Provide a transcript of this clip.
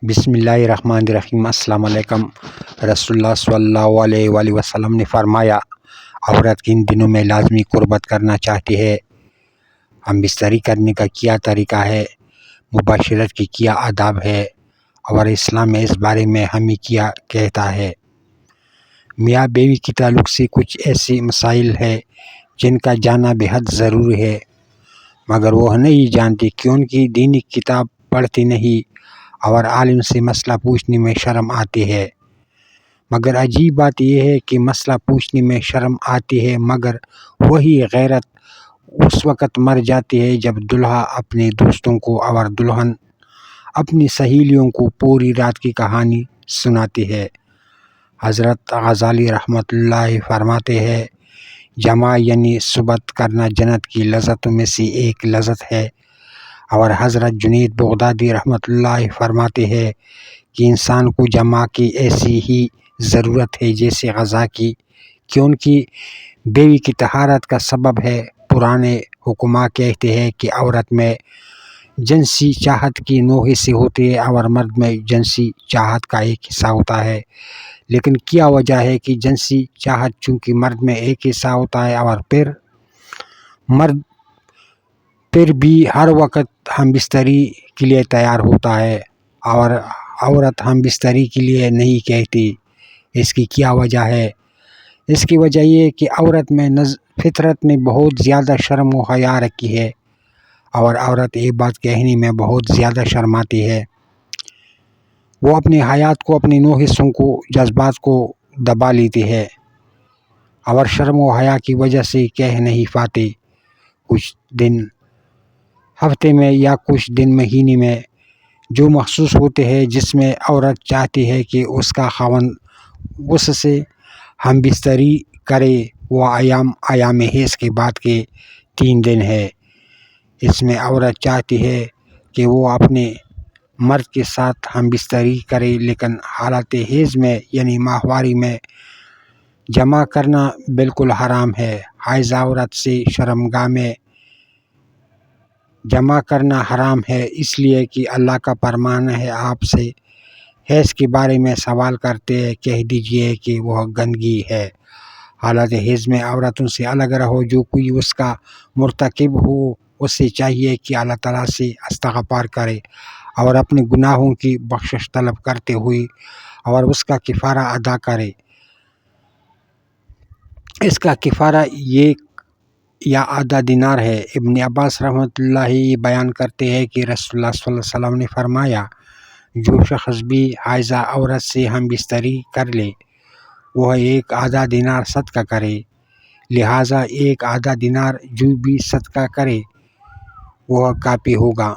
بسم اللہ الرحمن الرحیم۔ السلام علیکم۔ رسول اللہ صلی اللہ علیہ وآلہ وسلم نے فرمایا، عورت کن دنوں میں لازمی قربت کرنا چاہتی ہے؟ ہم بستری کرنے کا کیا طریقہ ہے، مباشرت کی کیا آداب ہے، اور اسلام میں اس بارے میں ہمیں کیا کہتا ہے؟ میاں بیوی کے تعلق سے کچھ ایسے مسائل ہیں جن کا جاننا بے حد ضروری ہے، مگر وہ نہیں جانتے کیونکہ دینی کتاب پڑھتے نہیں اور عالم سے مسئلہ پوچھنے میں شرم آتی ہے۔ مگر عجیب بات یہ ہے کہ مسئلہ پوچھنے میں شرم آتی ہے، مگر وہی غیرت اس وقت مر جاتی ہے جب دلہا اپنے دوستوں کو اور دلہن اپنی سہیلیوں کو پوری رات کی کہانی سناتی ہے۔ حضرت غزالی رحمۃ اللہ فرماتے ہیں، جماع یعنی صحبت کرنا جنت کی لذتوں میں سے ایک لذت ہے، اور حضرت جنید بغدادی رحمۃ اللہ فرماتے ہیں کہ انسان کو جماع کی ایسی ہی ضرورت ہے جیسے غذا کی، کیونکہ بیوی کی طہارت کا سبب ہے۔ پرانے حکماء کہتے ہیں کہ عورت میں جنسی چاہت کی 9 حصے ہوتے ہیں اور مرد میں جنسی چاہت کا 1 حصہ ہوتا ہے، لیکن کیا وجہ ہے کہ جنسی چاہت چونکہ مرد میں 1 حصہ ہوتا ہے اور مرد پھر بھی ہر وقت ہم بستری کے لیے تیار ہوتا ہے اور عورت ہم بستری کے لیے نہیں کہتی؟ اس کی کیا وجہ ہے؟ اس کی وجہ یہ ہے کہ عورت میں فطرت نے بہت زیادہ شرم و حیا رکھی ہے، اور عورت یہ بات کہنے میں بہت زیادہ شرماتی ہے۔ وہ اپنی حیات کو، اپنے 9 حصوں کو، جذبات کو دبا لیتی ہے اور شرم و حیا کی وجہ سے کہہ نہیں پاتی۔ کچھ دن ہفتے میں یا کچھ دن مہینے میں جو مخصوص ہوتے ہیں جس میں عورت چاہتی ہے کہ اس کا خاوند اس سے ہم بستری کرے، وہ ایام حیض کے بعد کے 3 دن ہے۔ اس میں عورت چاہتی ہے کہ وہ اپنے مرد کے ساتھ ہم بستری کرے، لیکن حالت حیض میں یعنی ماہواری میں جمع کرنا بالکل حرام ہے۔ حائض عورت سے شرمگاہ میں جمع کرنا حرام ہے، اس لیے کہ اللہ کا فرمان ہے، آپ سے حیض کے بارے میں سوال کرتے ہیں، کہہ دیجئے کہ وہ گندگی ہے۔ حالت حیض میں عورتوں سے الگ رہو، جو کوئی اس کا مرتکب ہو اسے چاہیے کہ اللہ تعالیٰ سے استغفار کرے اور اپنے گناہوں کی بخشش طلب کرتے ہوئے اور اس کا کفارہ ادا کرے۔ اس کا کفارہ یہ یا آدھا دینار ہے۔ ابن عباس رحمۃ اللہ بیان کرتے ہیں کہ رسول اللہ صلی اللہ علیہ وسلم نے فرمایا، جو شخص بھی حائضہ عورت سے ہم بستری کر لے وہ 1 آدھا دینار صدقہ کرے، لہٰذا 1 آدھا دینار جو بھی صدقہ کرے وہ کافی ہوگا۔